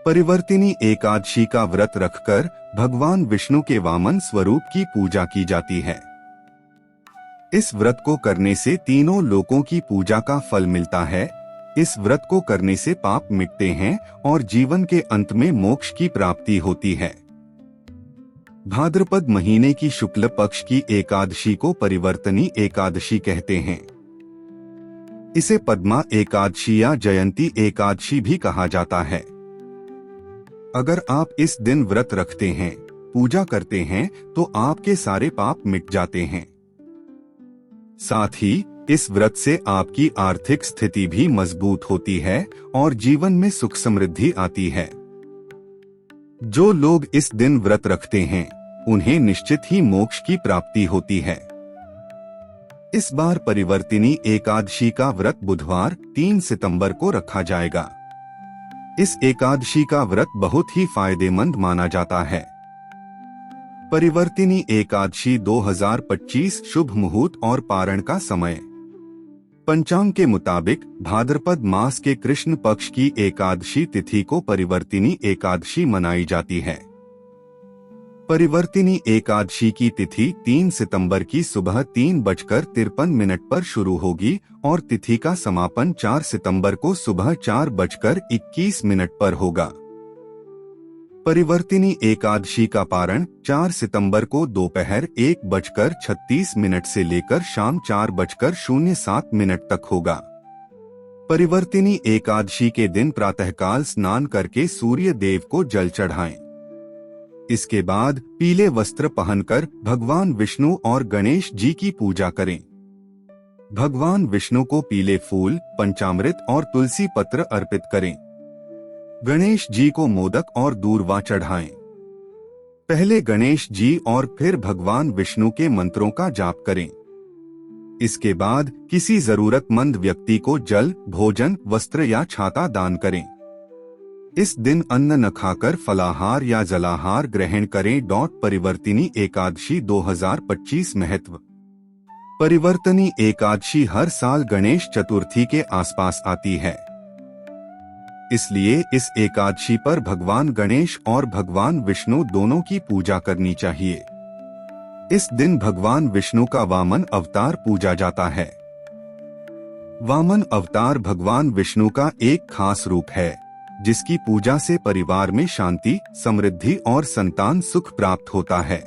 परिवर्तिनी एकादशी का व्रत रखकर भगवान विष्णु के वामन स्वरूप की पूजा की जाती है। इस व्रत को करने से तीनों लोकों की पूजा का फल मिलता है। इस व्रत को करने से पाप मिटते हैं और जीवन के अंत में मोक्ष की प्राप्ति होती है। भाद्रपद महीने की शुक्ल पक्ष की एकादशी को परिवर्तनी एकादशी कहते हैं। इसे पद्मा एकादशी या जयंती एकादशी भी कहा जाता है। अगर आप इस दिन व्रत रखते हैं, पूजा करते हैं, तो आपके सारे पाप मिट जाते हैं। साथ ही इस व्रत से आपकी आर्थिक स्थिति भी मजबूत होती है और जीवन में सुख समृद्धि आती है। जो लोग इस दिन व्रत रखते हैं, उन्हें निश्चित ही मोक्ष की प्राप्ति होती है। इस बार परिवर्तिनी एकादशी का व्रत बुधवार 3 सितंबर को रखा जाएगा। इस एकादशी का व्रत बहुत ही फायदेमंद माना जाता है। परिवर्तिनी एकादशी 2025 शुभ मुहूर्त और पारण का समय। पंचांग के मुताबिक भाद्रपद मास के कृष्ण पक्ष की एकादशी तिथि को परिवर्तिनी एकादशी मनाई जाती है। परिवर्तिनी एकादशी की तिथि 3 सितंबर की सुबह 3:53 पर शुरू होगी और तिथि का समापन 4 सितंबर को सुबह 4:21 पर होगा। परिवर्तिनी एकादशी का पारण 4 सितंबर को दोपहर 1:36 से लेकर शाम 4:07 तक होगा। परिवर्तिनी एकादशी के दिन प्रातःकाल स्नान करके सूर्य देव को जल चढ़ाएं। इसके बाद पीले वस्त्र पहनकर भगवान विष्णु और गणेश जी की पूजा करें। भगवान विष्णु को पीले फूल, पंचामृत और तुलसी पत्र अर्पित करें। गणेश जी को मोदक और दूर्वा चढ़ाएं। पहले गणेश जी और फिर भगवान विष्णु के मंत्रों का जाप करें। इसके बाद किसी जरूरतमंद व्यक्ति को जल, भोजन, वस्त्र या छाता दान करें। इस दिन अन्न न खाकर फलाहार या जलाहार ग्रहण करें। परिवर्तिनी एकादशी 2025 महत्व। परिवर्तनी एकादशी हर साल गणेश चतुर्थी के आसपास आती है। इसलिए इस एकादशी पर भगवान गणेश और भगवान विष्णु दोनों की पूजा करनी चाहिए। इस दिन भगवान विष्णु का वामन अवतार पूजा जाता है। वामन अवतार भगवान विष्णु का एक खास रूप है, जिसकी पूजा से परिवार में शांति, समृद्धि और संतान सुख प्राप्त होता है।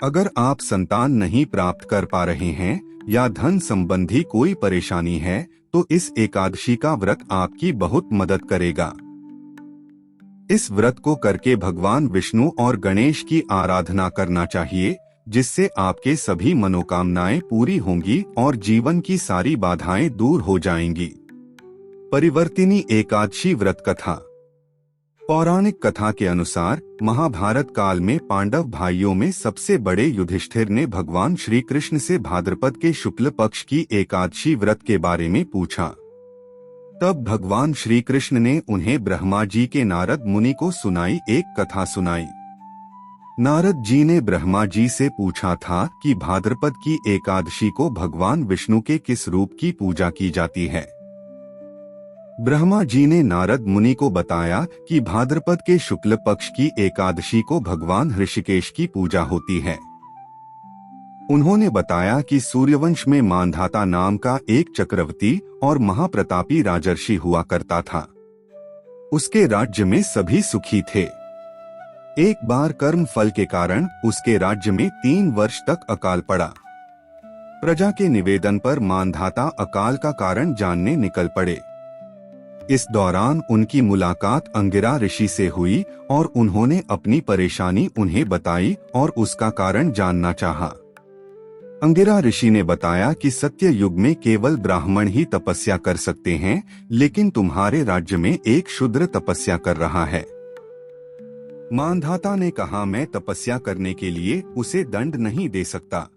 अगर आप संतान नहीं प्राप्त कर पा रहे हैं या धन संबंधी कोई परेशानी है, तो इस एकादशी का व्रत आपकी बहुत मदद करेगा। इस व्रत को करके भगवान विष्णु और गणेश की आराधना करना चाहिए, जिससे आपके सभी मनोकामनाएं पूरी होंगी और जीवन की सारी बाधाएं दूर हो जाएंगी। परिवर्तिनी एकादशी व्रत कथा। पौराणिक कथा के अनुसार महाभारत काल में पांडव भाइयों में सबसे बड़े युधिष्ठिर ने भगवान श्री कृष्ण से भाद्रपद के शुक्ल पक्ष की एकादशी व्रत के बारे में पूछा। तब भगवान श्री कृष्ण ने उन्हें ब्रह्मा जी के नारद मुनि को सुनाई एक कथा सुनाई। नारद जी ने ब्रह्मा जी से पूछा था कि भाद्रपद की एकादशी को भगवान विष्णु के किस रूप की पूजा की जाती है। ब्रह्मा जी ने नारद मुनि को बताया कि भाद्रपद के शुक्ल पक्ष की एकादशी को भगवान ऋषिकेश की पूजा होती है। उन्होंने बताया कि सूर्यवंश में मांधाता नाम का एक चक्रवर्ती और महाप्रतापी राजर्षि हुआ करता था। उसके राज्य में सभी सुखी थे। एक बार कर्म फल के कारण उसके राज्य में 3 वर्ष तक अकाल पड़ा। प्रजा के निवेदन पर मांधाता अकाल का कारण जानने निकल पड़े। इस दौरान उनकी मुलाकात अंगिरा ऋषि से हुई और उन्होंने अपनी परेशानी उन्हें बताई और उसका कारण जानना चाहा। अंगिरा ऋषि ने बताया कि सत्य युग में केवल ब्राह्मण ही तपस्या कर सकते हैं, लेकिन तुम्हारे राज्य में एक शूद्र तपस्या कर रहा है। मांधाता ने कहा, मैं तपस्या करने के लिए उसे दंड नहीं दे सकता।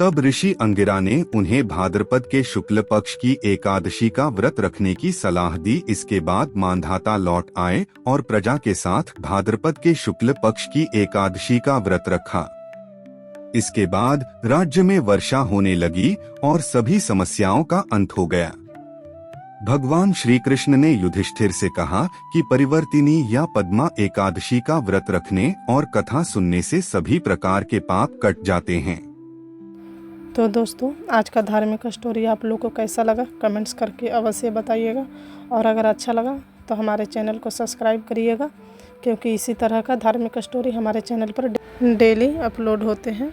तब ऋषि अंगिरा ने उन्हें भाद्रपद के शुक्ल पक्ष की एकादशी का व्रत रखने की सलाह दी। इसके बाद मांधाता लौट आए और प्रजा के साथ भाद्रपद के शुक्ल पक्ष की एकादशी का व्रत रखा। इसके बाद राज्य में वर्षा होने लगी और सभी समस्याओं का अंत हो गया। भगवान श्री कृष्ण ने युधिष्ठिर से कहा कि परिवर्तिनी या पद्मा एकादशी का व्रत रखने और कथा सुनने से सभी प्रकार के पाप कट जाते हैं। तो दोस्तों, आज का धार्मिक स्टोरी आप लोग को कैसा लगा कमेंट्स करके अवश्य बताइएगा। और अगर अच्छा लगा तो हमारे चैनल को सब्सक्राइब करिएगा, क्योंकि इसी तरह का धार्मिक स्टोरी हमारे चैनल पर डेली अपलोड होते हैं।